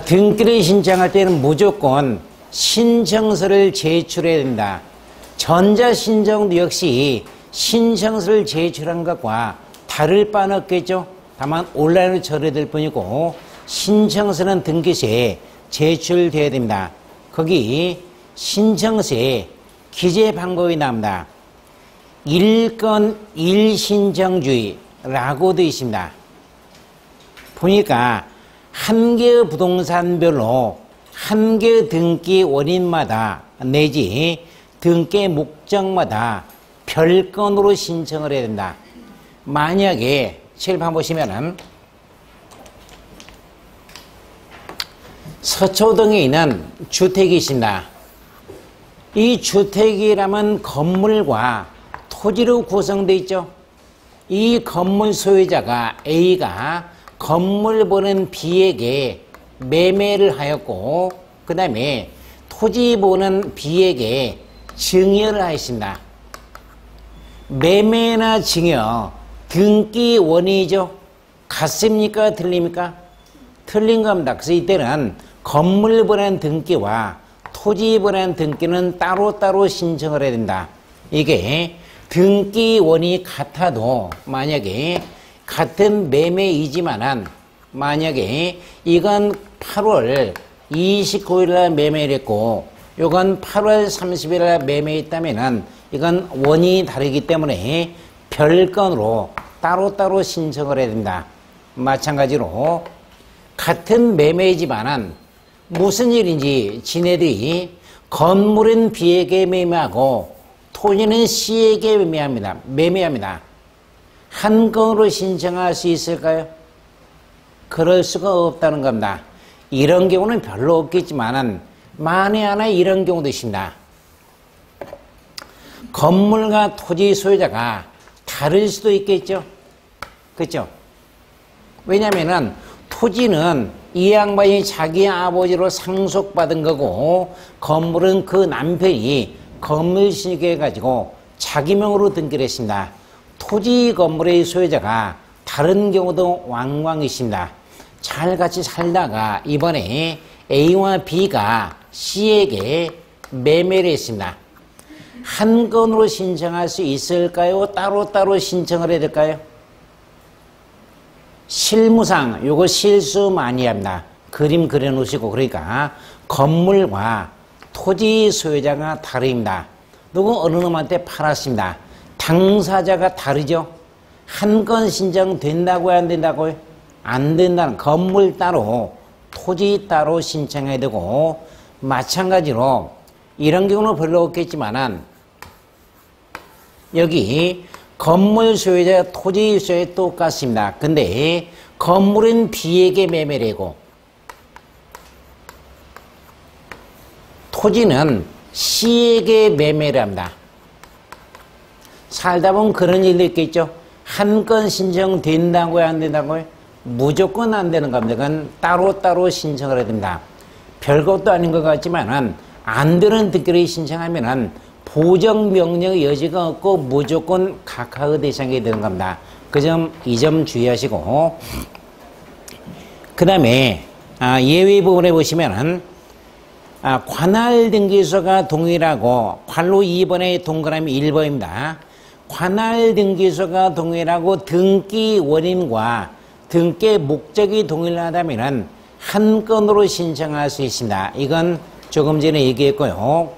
등기를 신청할 때는 무조건 신청서를 제출해야 된다. 전자신청도 역시 신청서를 제출한 것과 다를 바는 없겠죠. 다만 온라인으로 처리될 뿐이고 신청서는 등기 시에 제출돼야 됩니다. 거기 신청서에 기재 방법이 나옵니다. 1건 1신청주의라고 되어 있습니다. 보니까 한 개의 부동산별로 한 개의 등기 원인마다 내지 등기 목적마다 별건으로 신청을 해야 된다. 만약에 칠판 보시면은 서초동에 있는 주택이 있습니다. 이 주택이라면 건물과 토지로 구성되어 있죠. 이 건물 소유자가 A가 건물 보는 B에게 매매를 하였고 그 다음에 토지 보는 B에게 증여를 하였습니다. 매매나 증여 등기 원인이죠. 같습니까? 틀립니까? 틀린 겁니다. 그래서 이때는 건물 보는 등기와 토지 보는 등기는 따로따로 신청을 해야 된다. 이게 등기 원인이 같아도 만약에 같은 매매이지만은 만약에 이건 8월 29일 날 매매를 했고 이건 8월 30일 날 매매했다면은 이건 원인이 다르기 때문에 별건으로 따로따로 신청을 해야 된다. 마찬가지로 같은 매매이지만은 무슨 일인지 지네들이 건물은 B에게 매매하고 토지는 C에게 매매합니다. 한 건으로 신청할 수 있을까요? 그럴 수가 없다는 겁니다. 이런 경우는 별로 없겠지만은 만에 하나 이런 경우도 있습니다. 건물과 토지 소유자가 다를 수도 있겠죠. 그렇죠? 왜냐면은 토지는 이 양반이 자기 아버지로 상속받은 거고 건물은 그 남편이 건물 신고해가지고 자기 명으로 등기를 했습니다. 토지 건물의 소유자가 다른 경우도 왕왕 있습니다. 잘 같이 살다가 이번에 A와 B가 C에게 매매를 했습니다. 한 건으로 신청할 수 있을까요? 따로따로 신청을 해야 될까요? 실무상 요거 실수 많이 합니다. 그림 그려놓으시고 그러니까 건물과 토지 소유자가 다릅니다. 누구 어느 놈한테 팔았습니다. 당사자가 다르죠. 한 건 신청 된다고요? 안 된다고요? 안 된다는 건물 따로 토지 따로 신청해야 되고 마찬가지로 이런 경우는 별로 없겠지만은 여기 건물 소유자 토지 소유자 똑같습니다. 근데 건물은 B에게 매매를 하고 토지는 C에게 매매를 합니다. 살다 보면 그런 일도 있겠죠. 한 건 신청 된다고요? 안 된다고요? 무조건 안 되는 겁니다. 그건 따로따로 신청을 해야 됩니다. 별것도 아닌 것 같지만은 안 되는 등기를 신청하면은 보정명령의 여지가 없고 무조건 각하의 대상이 되는 겁니다. 이 점 주의하시고 그 다음에 예외 부분에 보시면은 관할등기소가 동일하고 관로 2번에 동그라미 1번입니다. 관할등기소가 동일하고 등기 원인과 등기 목적이 동일하다면 한 건으로 신청할 수 있습니다. 이건 조금 전에 얘기했고요.